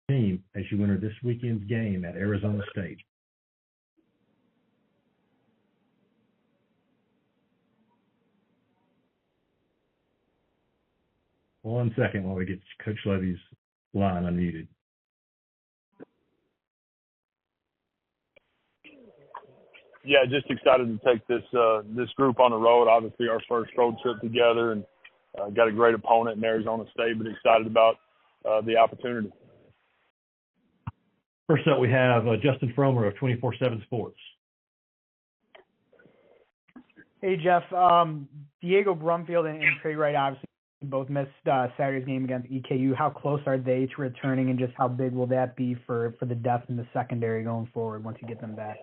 team as you enter this weekend's game at Arizona State? One second while we get Coach Lebby's line unmuted. Yeah, just excited to take this group on the road. Obviously, our first road trip together, and got a great opponent in Arizona State, but excited about the opportunity. First up, we have Justin Fromer of 24/7 Sports. Hey, Jeff. Diego Brumfield and Trey Wright obviously both missed Saturday's game against EKU. How close are they to returning, and just how big will that be for the depth in the secondary going forward once you get them back?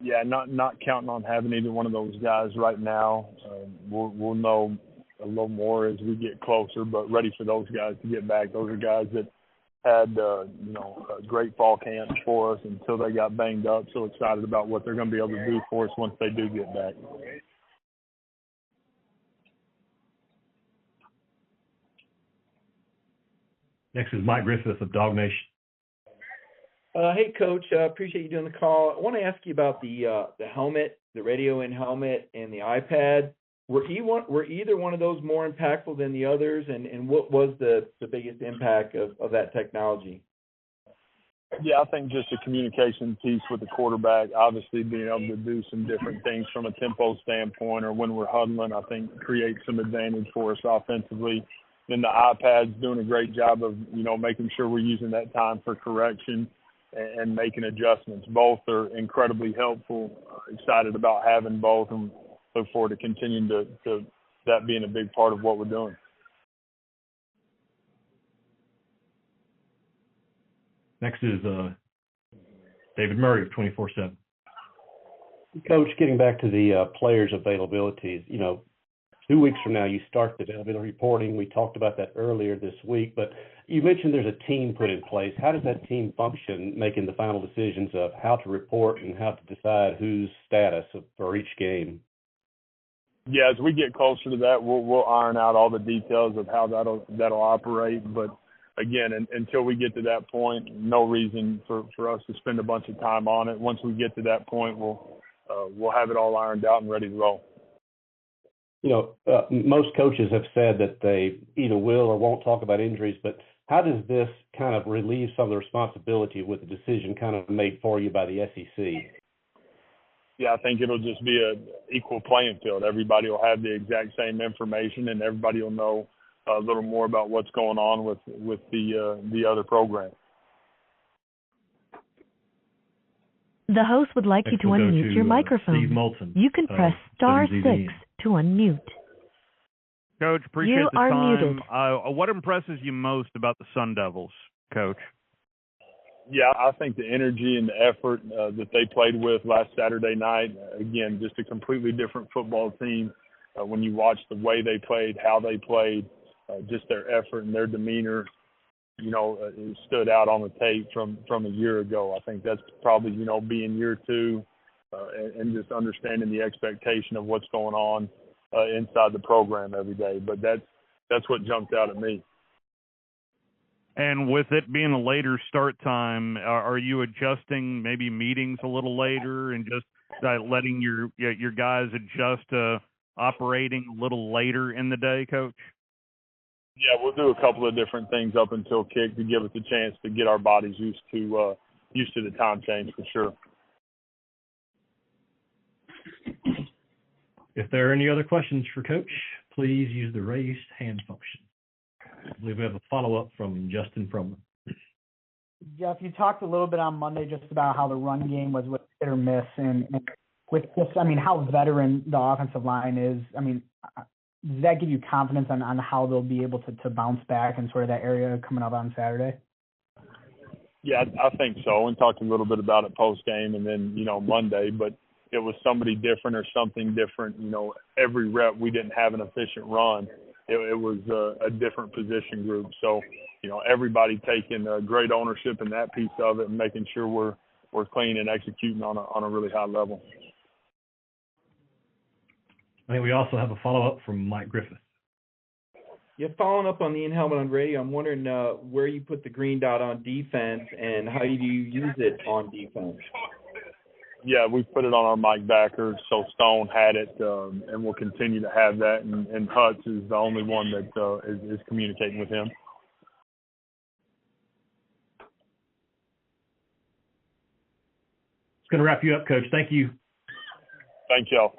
Yeah, not counting on having either one of those guys right now. We'll know a little more as we get closer, but ready for those guys to get back. Those are guys that had a great fall camp for us until they got banged up. So excited about what they're going to be able to do for us once they do get back. Next is Mike Griffith of Dog Nation. Hey, Coach. Appreciate you doing the call. I want to ask you about the helmet, the radio in helmet, and the iPad. Were either one of those more impactful than the others, and what was the biggest impact of that technology? Yeah, I think just the communication piece with the quarterback, obviously being able to do some different things from a tempo standpoint or when we're huddling, I think creates some advantage for us offensively. Then the iPad's doing a great job of, making sure we're using that time for correction and making adjustments. Both are incredibly helpful. Excited about having both and look forward to continuing to that being a big part of what we're doing. Next is David Murray of 24/7. Coach, getting back to the players' availabilities, 2 weeks from now you start the availability reporting. We talked about that earlier this week, but you mentioned there's a team put in place. How does that team function, making the final decisions of how to report and how to decide whose status for each game? Yeah, as we get closer to that, we'll iron out all the details of how that'll operate. But again, until we get to that point, no reason for us to spend a bunch of time on it. Once we get to that point, we'll have it all ironed out and ready to roll. Most coaches have said that they either will or won't talk about injuries, but how does this kind of relieve some of the responsibility with the decision kind of made for you by the SEC? Yeah, I think it'll just be an equal playing field. Everybody will have the exact same information, and everybody will know a little more about what's going on with the other program. The host would like you to unmute your microphone. Steve Moulton, you can press star 6 to unmute. Coach, appreciate you the are time. Muted. What impresses you most about the Sun Devils, Coach? Yeah, I think the energy and the effort that they played with last Saturday night, again, just a completely different football team. When you watch the way they played, how they played, just their effort and their demeanor, it stood out on the tape from a year ago. I think that's probably, being year two and just understanding the expectation of what's going on inside the program every day. But that's what jumped out at me. And with it being a later start time, are you adjusting maybe meetings a little later and just letting your guys adjust to operating a little later in the day, Coach? Yeah, we'll do a couple of different things up until kick to give us a chance to get our bodies used to the time change for sure. If there are any other questions for Coach, please use the raised hand function. I believe we have a follow-up from Justin Fromer. Jeff, you talked a little bit on Monday just about how the run game was hit or miss, and with this, how veteran the offensive line is. Does that give you confidence on how they'll be able to bounce back in sort of that area coming up on Saturday? Yeah, I think so. We talked a little bit about it post-game and then, Monday, but it was somebody different or something different. Every rep we didn't have an efficient run. It was a different position group. So, everybody taking great ownership in that piece of it and making sure we're clean and executing on a really high level. I think we also have a follow-up from Mike Griffith. Yeah, following up on the in-helmet on radio, I'm wondering where you put the green dot on defense and how do you use it on defense? Yeah, we put it on our mic backer, so Stone had it, and we'll continue to have that. And Hutz is the only one that is communicating with him. It's going to wrap you up, Coach. Thank you. Thank y'all.